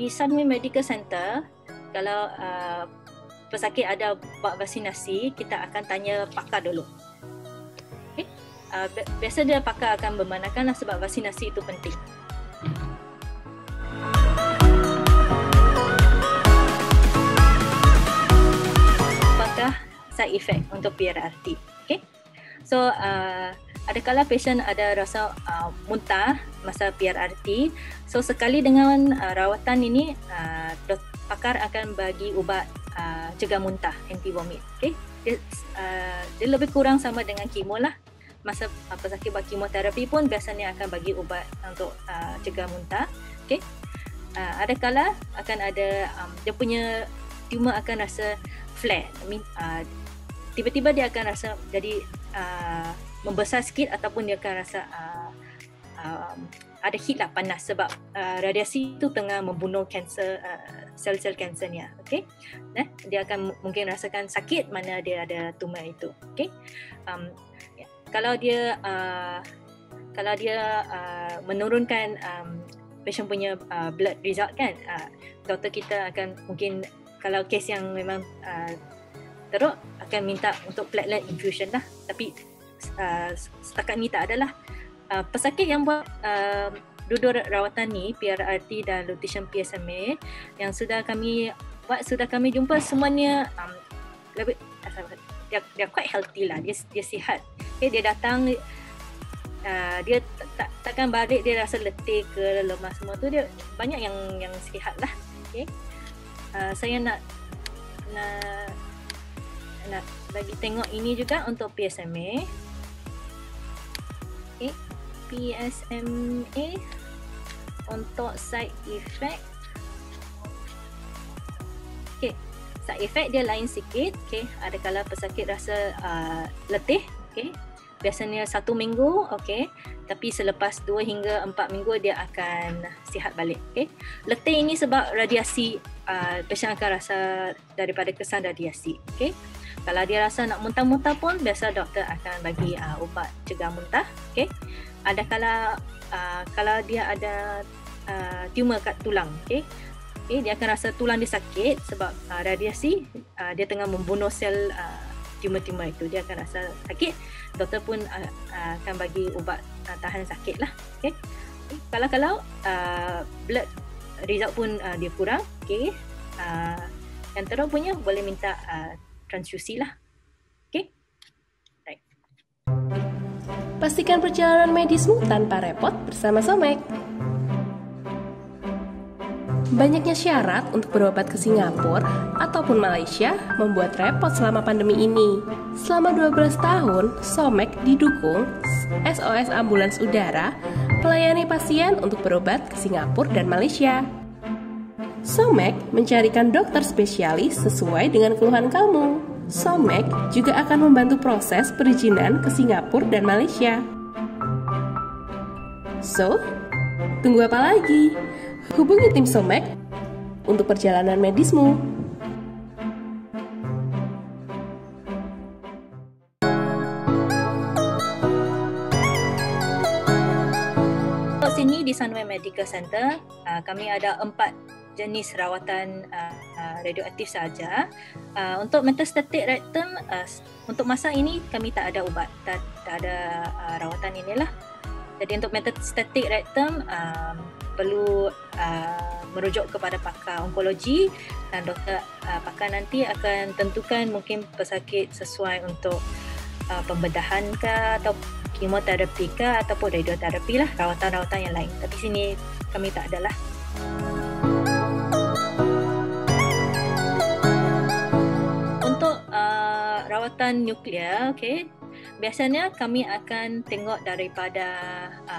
di Sunway Medical Center, kalau pesakit ada buat vaksinasi, kita akan tanya pakar dulu. Okay? Biasa dia pakar akan membenarkan sebab vaksinasi itu penting. Apakah side effect untuk PRRT? Okay? So, adakala patient ada rasa muntah masa PRRT, so sekali dengan rawatan ini, pakar akan bagi ubat cegah muntah, anti-vomit. Okay? Dia lebih kurang sama dengan kemo lah. Masa pesakit buat kemoterapi pun biasanya akan bagi ubat untuk cegah muntah. Okay? Adakala akan ada dia punya tumor akan rasa flare, tiba-tiba dia akan rasa jadi membesar sikit ataupun dia akan rasa ada heat lah, panas sebab radiasi itu tengah membunuh kanser, sel-sel kansernya. Okay? Dia akan mungkin rasakan sakit mana dia ada tumor itu. Okay? Kalau dia menurunkan patient punya blood result kan, doktor kita akan mungkin kalau kes yang memang teruk akan minta untuk platelet infusion lah. Tapi setakat ni tak adalah. Pesakit yang buat duduk rawatan ni, PRRT dan lutetium PSMA yang sudah kami buat, sudah kami jumpa semuanya lebih dia quite healthy lah, dia sihat. Okay, dia datang, dia takkan balik dia rasa letih ke lemah semua tu, dia banyak yang sihat lah. Okay. Saya nak bagi tengok ini juga untuk PSMA. Okay. PSMA untuk side effect. Okay. Side effect dia lain sikit. Okay. Adakala pesakit rasa letih. Okay. Biasanya 1 minggu, okay. Tapi selepas 2 hingga 4 minggu dia akan sihat balik. Okay. Letih ini sebab radiasi, pasien akan rasa daripada kesan radiasi. Okay. Kalau dia rasa nak muntah-muntah pun, biasa doktor akan bagi ubat cegah muntah. Okay. Kalau dia ada tumor kat tulang, okay. Okay, dia akan rasa tulang dia sakit sebab radiasi dia tengah membunuh sel tumor-tumor itu, dia akan rasa sakit. Doktor pun akan bagi ubat tahan sakit lah. Okay. Kalau blood result pun dia kurang, okay. Yang teruk punya boleh minta transfusi lah. Okay. Right. Pastikan perjalanan medismu tanpa repot bersama Somek. Banyaknya syarat untuk berobat ke Singapura ataupun Malaysia membuat repot selama pandemi ini. Selama 12 tahun, Somek didukung SOS Ambulans Udara melayani pasien untuk berobat ke Singapura dan Malaysia. Somek mencarikan dokter spesialis sesuai dengan keluhan kamu. Somek juga akan membantu proses perizinan ke Singapura dan Malaysia. So, tunggu apa lagi? Hubungi tim Somek untuk perjalanan medismu. Sini di Sunway Medical Center, kami ada 4 jenis rawatan radioaktif saja. Untuk metastatic rectum, untuk masa ini kami tak ada ubat, tak ada rawatan inilah. Jadi untuk metastatic rectum perlu merujuk kepada pakar onkologi, dan doktor pakar nanti akan tentukan mungkin pesakit sesuai untuk pembedahan ke atau kemoterapi ke ataupun radioterapi lah, rawatan-rawatan yang lain. Tapi sini kami tak ada lah. Untuk rawatan nuklear, okay, biasanya kami akan tengok daripada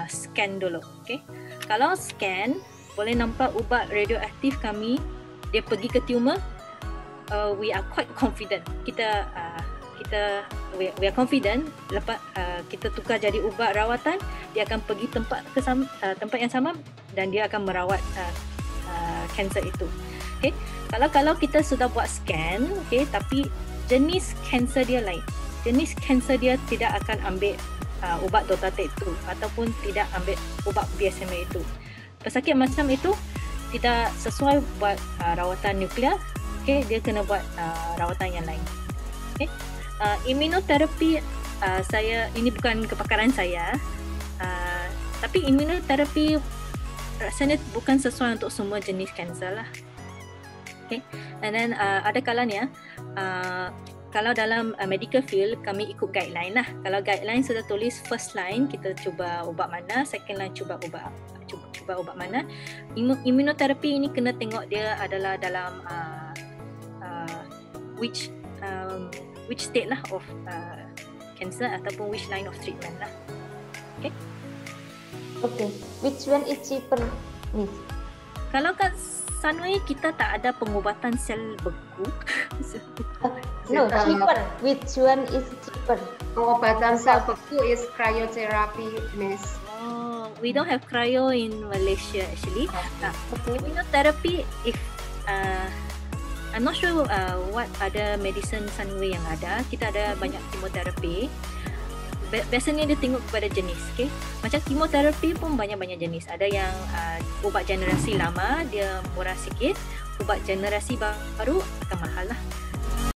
scan dulu. Okay. Kalau scan, boleh nampak ubat radioaktif kami, dia pergi ke tumor. We are quite confident. We are confident lepas kita tukar jadi ubat rawatan, dia akan pergi tempat yang sama dan dia akan merawat kanser itu. Okay. Kalau kita sudah buat scan, okay, tapi jenis kanser dia lain. Jenis kanser dia tidak akan ambil ubat Dotatate itu ataupun tidak ambil ubat PSMA itu. Pesakit macam itu tidak sesuai buat rawatan nuklear, okay, dia kena buat rawatan yang lain. Okay. Imunoterapi, ini bukan kepakaran saya, tapi imunoterapi rasanya bukan sesuai untuk semua jenis kanser lah. Okay. And then ada kalanya kalau dalam medical field kami ikut guideline lah. Kalau guideline sudah tulis first line kita cuba ubat mana, second line cuba ubat mana. Imunoterapi ini kena tengok dia adalah dalam which state lah of cancer ataupun which line of treatment lah. Okay. Okay. Which one is cheaper, Miss? Kalau kat Sunway kita tak ada pengubatan sel beku. No, cheaper. Which one is cheaper? Pengobatan sel beku is cryotherapy, Miss. Oh, we don't have cryo in Malaysia actually. Immunotherapy, if I'm not sure what other medicine Sunway yang ada. Kita ada banyak chemotherapy. Biasanya dia tengok kepada jenis, okay? Macam chemotherapy pun banyak-banyak jenis. Ada yang ubat generasi lama dia murah sikit, ubat generasi baru akan mahal lah.